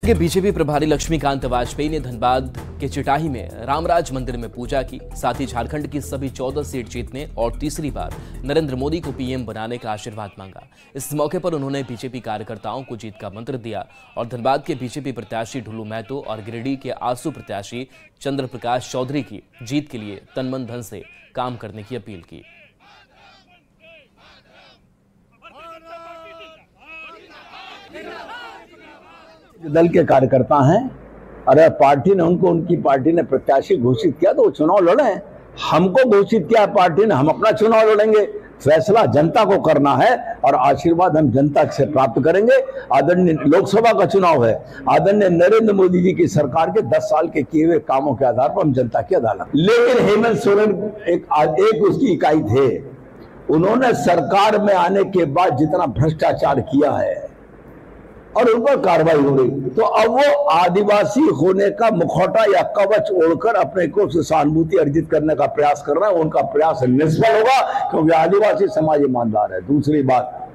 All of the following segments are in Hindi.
के बीजेपी प्रभारी लक्ष्मीकांत वाजपेयी ने धनबाद के चिटाही में रामराज मंदिर में पूजा की। साथ ही झारखंड की सभी 14 सीट जीतने और तीसरी बार नरेंद्र मोदी को पीएम बनाने का आशीर्वाद मांगा। इस मौके पर उन्होंने बीजेपी कार्यकर्ताओं को जीत का मंत्र दिया और धनबाद के बीजेपी प्रत्याशी ढुल्लू महतो और गिरिडीह के आसू प्रत्याशी चंद्र प्रकाश चौधरी की जीत के लिए तन मन धन से काम करने की अपील की। दल के कार्यकर्ता हैं, अरे पार्टी ने उनको उनकी पार्टी ने प्रत्याशी घोषित किया तो वो चुनाव लड़े। हमको घोषित किया पार्टी ने, हम अपना चुनाव लड़ेंगे। फैसला जनता को करना है और आशीर्वाद हम जनता से प्राप्त करेंगे। आदरणीय लोकसभा का चुनाव है, आदरणीय नरेंद्र मोदी जी की सरकार के 10 साल के किए हुए कामों के आधार पर हम जनता की अदालत। लेकिन हेमंत सोरेन एक उसकी इकाई थे, उन्होंने सरकार में आने के बाद जितना भ्रष्टाचार किया है और उन पर कार्रवाई हो रही, तो अब वो आदिवासी होने का मुखौटा या कवच ओढ़कर अपने को सहानुभूति अर्जित करने का प्रयास कर रहा है। उनका प्रयास निष्फल होगा क्योंकि आदिवासी समाज ईमानदार है। दूसरी बात,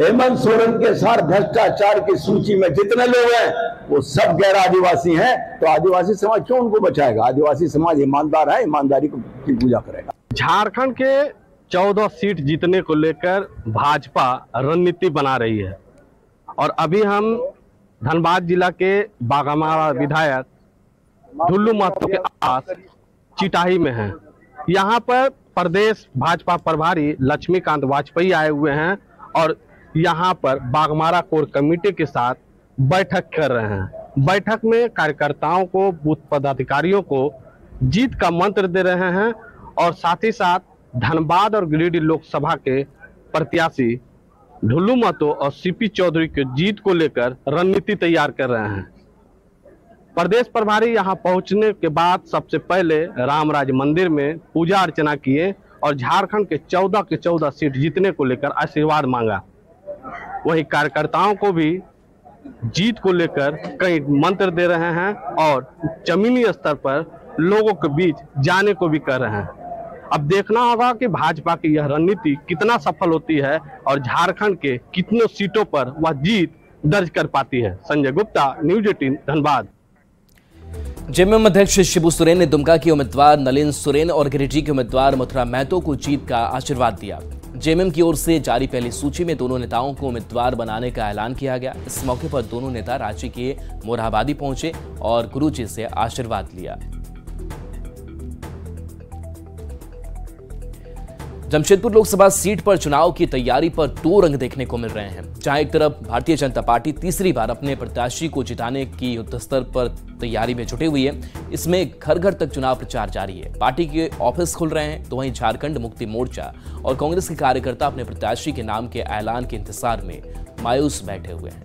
हेमंत सोरेन के साथ भ्रष्टाचार की सूची में जितने लोग हैं वो सब गैर आदिवासी हैं, तो आदिवासी समाज क्यों उनको बचाएगा? आदिवासी समाज ईमानदार है, ईमानदारी की पूजा करेगा। झारखंड के 14 सीट जीतने को लेकर भाजपा रणनीति बना रही है और अभी हम धनबाद जिला के बाघमारा विधायक ढुल्लू महतो के आस चिटाही में हैं। यहाँ पर प्रदेश भाजपा प्रभारी लक्ष्मीकांत वाजपेयी आए हुए हैं और यहाँ पर बाघमारा कोर कमेटी के साथ बैठक कर रहे हैं। बैठक में कार्यकर्ताओं को, बूथ पदाधिकारियों को जीत का मंत्र दे रहे हैं और साथ ही साथ धनबाद और गिरिडीह लोकसभा के प्रत्याशी ढुल्लू महतो और सीपी चौधरी के जीत को लेकर रणनीति तैयार कर रहे हैं। प्रदेश प्रभारी यहां पहुंचने के बाद सबसे पहले रामराज मंदिर में पूजा अर्चना किए और झारखंड के 14 के 14 सीट जीतने को लेकर आशीर्वाद मांगा। वहीं कार्यकर्ताओं को भी जीत को लेकर कई मंत्र दे रहे हैं और जमीनी स्तर पर लोगों के बीच जाने को भी कर रहे हैं। अब देखना होगा कि भाजपा की यह रणनीति कितना सफल होती है और झारखंड के कितनों सीटों पर वह जीत दर्ज कर पाती है। संजय गुप्ता, न्यूज 18 धनबाद। जेएमएम अध्यक्ष शिबू सोरेन ने दुमका के उम्मीदवार नलिन सोरेन और गिरिडीह के उम्मीदवार मथुरा महतो को जीत का आशीर्वाद दिया। जेएमएम की ओर से जारी पहली सूची में दोनों नेताओं को उम्मीदवार बनाने का ऐलान किया गया। इस मौके पर दोनों नेता रांची के मोरहाबादी पहुंचे और गुरुजी से आशीर्वाद लिया। जमशेदपुर लोकसभा सीट पर चुनाव की तैयारी पर दो रंग देखने को मिल रहे हैं। जहां एक तरफ भारतीय जनता पार्टी तीसरी बार अपने प्रत्याशी को जिताने की युद्धस्तर पर तैयारी में जुटी हुई है, इसमें घर घर तक चुनाव प्रचार जारी है। पार्टी के ऑफिस खुल रहे हैं, तो वहीं झारखंड मुक्ति मोर्चा और कांग्रेस के कार्यकर्ता अपने प्रत्याशी के नाम के ऐलान के इंतजार में मायूस बैठे हुए हैं।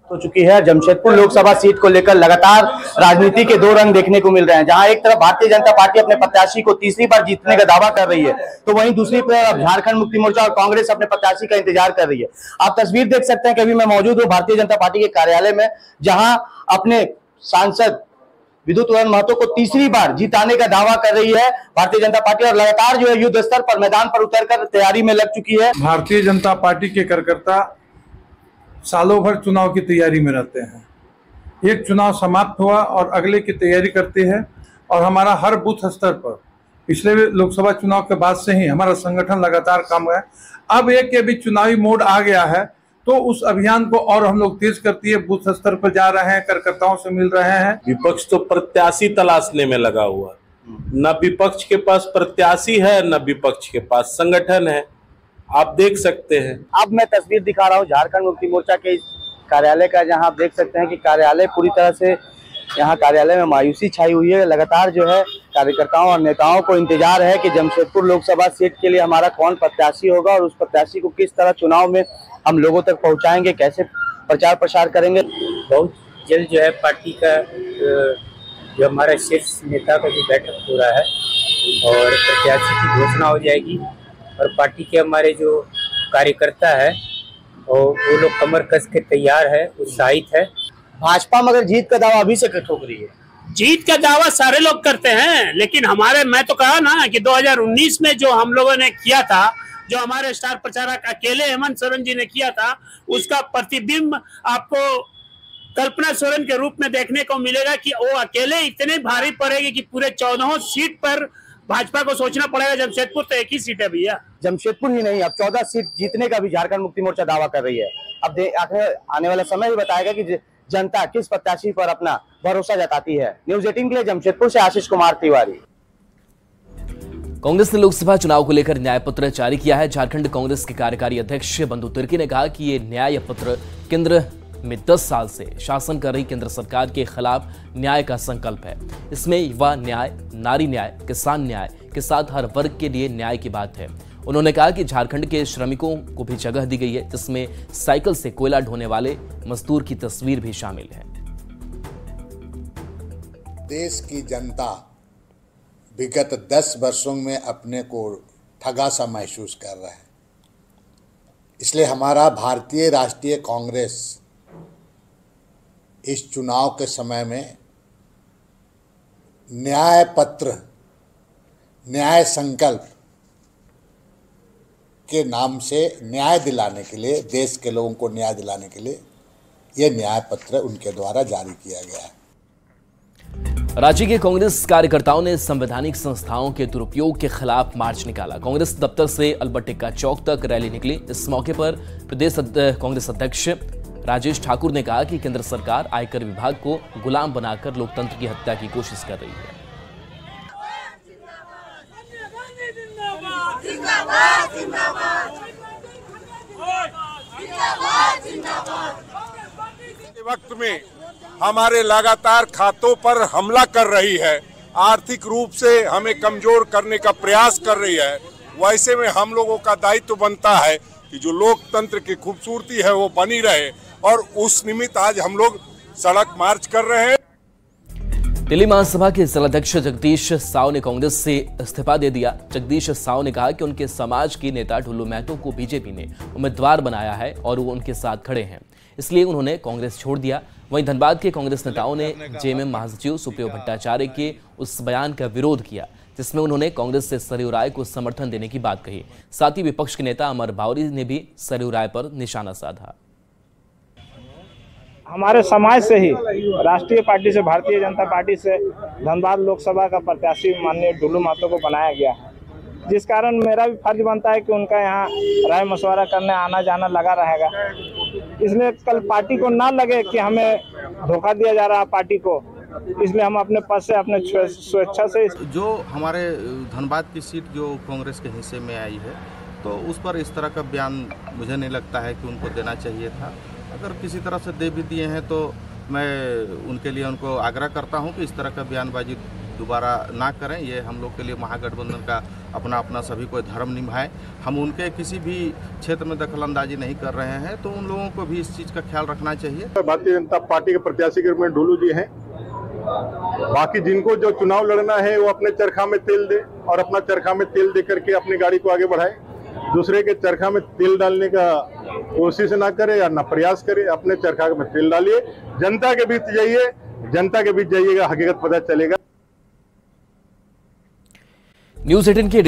हो चुकी है। जमशेदपुर लोकसभा सीट को लेकर लगातार राजनीति के दो रंग देखने को मिल रहे हैं। जहां एक तरफ भारतीय जनता पार्टी अपने प्रत्याशी को तीसरी बार जीतने का दावा कर रही है, तो वहीं दूसरी तरफ झारखंड मुक्ति मोर्चा और कांग्रेस अपने प्रत्याशी का इंतजार कर रही है। आप तस्वीर देख सकते हैं कि अभी मैं मौजूद हूँ भारतीय जनता पार्टी के कार्यालय में, जहां अपने सांसद विद्युत महतो को तीसरी बार जिताने का दावा कर रही है भारतीय जनता पार्टी और लगातार जो है युद्ध स्तर पर मैदान पर उतरकर तैयारी में लग चुकी है। भारतीय जनता पार्टी के कार्यकर्ता सालों भर चुनाव की तैयारी में रहते हैं। एक चुनाव समाप्त हुआ और अगले की तैयारी करते हैं और हमारा हर बूथ स्तर पर पिछले लोकसभा चुनाव के बाद से ही हमारा संगठन लगातार काम है। अब एक के भी चुनावी मोड आ गया है, तो उस अभियान को और हम लोग तेज करती है, बूथ स्तर पर जा रहे हैं, कार्यकर्ताओं से मिल रहे हैं। विपक्ष तो प्रत्याशी तलाशने में लगा हुआ, न विपक्ष के पास प्रत्याशी है न विपक्ष के पास संगठन है। आप देख सकते हैं। अब मैं तस्वीर दिखा रहा हूँ झारखंड मुक्ति मोर्चा के कार्यालय का, जहां आप देख सकते हैं कि कार्यालय पूरी तरह से, यहाँ कार्यालय में मायूसी छाई हुई है। लगातार जो है कार्यकर्ताओं और नेताओं को इंतजार है कि जमशेदपुर लोकसभा सीट के लिए हमारा कौन प्रत्याशी होगा और उस प्रत्याशी को किस तरह चुनाव में हम लोगों तक पहुँचाएंगे, कैसे प्रचार प्रसार करेंगे। बहुत जल्द जो है पार्टी का जो हमारा शीर्ष नेता का जो बैठक हो रहा है और प्रत्याशी की घोषणा हो जाएगी और पार्टी के हमारे जो कार्यकर्ता है और वो लोग कमर कस के तैयार है, उत्साहित है। भाजपा मगर जीत का दावा अभी से ठोक रही है। जीत का दावा सारे लोग करते हैं, लेकिन मैं तो कहा ना कि 2019 में जो हम लोगों ने किया था जो हमारे स्टार प्रचारक अकेले हेमंत सोरेन जी ने किया था, उसका प्रतिबिंब आपको कल्पना सोरेन के रूप में देखने को मिलेगा कि वो अकेले इतने भारी पड़ेगी कि पूरे 14 सीट पर भाजपा को सोचना पड़ेगा। जमशेदपुर तो एक ही सीट है भैया। जमशेदपुर ही नहीं, अब 14 सीट जीतने का भी झारखंड मुक्ति मोर्चा दावा कर रही है। अब आने वाला समय ही बताएगा कि जनता किस प्रत्याशी पर अपना भरोसा जताती है। न्यूज़ 18 के लिए जमशेदपुर से आशीष कुमार तिवारी। कांग्रेस ने लोकसभा चुनाव को लेकर न्याय पत्र जारी किया है। झारखंड कांग्रेस के कार्यकारी अध्यक्ष बंधु तिर्की ने कहा कि ये न्याय पत्र केंद्र में 10 साल से शासन कर रही केंद्र सरकार के खिलाफ न्याय का संकल्प है। इसमें युवा न्याय, नारी न्याय, किसान न्याय के साथ हर वर्ग के लिए न्याय की बात है। उन्होंने कहा कि झारखंड के श्रमिकों को भी जगह दी गई है, जिसमें साइकिल से कोयला ढोने वाले मजदूर की तस्वीर भी शामिल है। देश की जनता विगत 10 वर्षों में अपने को ठगा सा महसूस कर रहा है। इसलिए हमारा भारतीय राष्ट्रीय कांग्रेस इस चुनाव के समय में न्याय पत्र, न्याय संकल्प के नाम से न्याय दिलाने के लिए, देश के लोगों को न्याय दिलाने के लिए ये न्याय पत्र उनके द्वारा जारी किया गया है। राज्य के कांग्रेस कार्यकर्ताओं ने संवैधानिक संस्थाओं के दुरुपयोग के खिलाफ मार्च निकाला। कांग्रेस दफ्तर से अल्बर्ट टिक्का चौक तक रैली निकली। इस मौके पर प्रदेश कांग्रेस अध्यक्ष राजेश ठाकुर ने कहा कि केंद्र सरकार आयकर विभाग को गुलाम बनाकर लोकतंत्र की हत्या की कोशिश कर रही है। वक्त में हमारे लगातार खातों पर हमला कर रही है, आर्थिक रूप से हमें कमजोर करने का प्रयास कर रही है। वैसे में हम लोगों का दायित्व बनता है कि जो लोकतंत्र की खूबसूरती है वो बनी रहे, और उस निमित्त आज हम लोग सड़क मार्च कर रहे हैं। दिल्ली महासभा के जिलाध्यक्ष जगदीश साव ने कांग्रेस से इस्तीफा दे दिया। जगदीश साव ने कहा कि उनके समाज की नेता ढुल्लू महतो को बीजेपी ने उम्मीदवार बनाया है और वो उनके साथ खड़े हैं, इसलिए उन्होंने कांग्रेस छोड़ दिया। वहीं धनबाद के कांग्रेस नेताओं ने जेएमएम महासचिव सुप्रियो भट्टाचार्य के उस बयान का विरोध किया जिसमें उन्होंने कांग्रेस से सरयू राय को समर्थन देने की बात कही। साथ ही विपक्ष के नेता अमर बावरी ने भी सरयू राय पर निशाना साधा। हमारे समाज से ही राष्ट्रीय पार्टी से, भारतीय जनता पार्टी से धनबाद लोकसभा का प्रत्याशी माननीय ढुल्लू महतो को बनाया गया है, जिस कारण मेरा भी फर्ज बनता है कि उनका यहाँ राय मशवरा करने आना जाना लगा रहेगा। इसलिए कल पार्टी को ना लगे कि हमें धोखा दिया जा रहा है पार्टी को, इसलिए हम अपने पद से, अपने स्वेच्छा से। जो हमारे धनबाद की सीट जो कांग्रेस के हिस्से में आई है, तो उस पर इस तरह का बयान मुझे नहीं लगता है कि उनको देना चाहिए था। अगर किसी तरह से दे भी दिए हैं तो मैं उनके लिए उनको आग्रह करता हूं कि इस तरह का बयानबाजी दोबारा ना करें। ये हम लोग के लिए महागठबंधन का अपना अपना सभी कोई धर्म निभाए। हम उनके किसी भी क्षेत्र में दखलंदाजी नहीं कर रहे हैं, तो उन लोगों को भी इस चीज़ का ख्याल रखना चाहिए। भारतीय जनता पार्टी के प्रत्याशी के रूप में ढुल्लू जी हैं। बाकी जिनको जो चुनाव लड़ना है वो अपने चरखा में तेल दे और अपना चरखा में तेल दे करके अपनी गाड़ी को आगे बढ़ाए। दूसरे के चरखा में तेल डालने का कोशिश ना करे या ना प्रयास करे। अपने चरखा में तेल डालिए, जनता के बीच जाइए, जनता के बीच जाइएगा, हकीकत पता चलेगा। न्यूज़ 18 के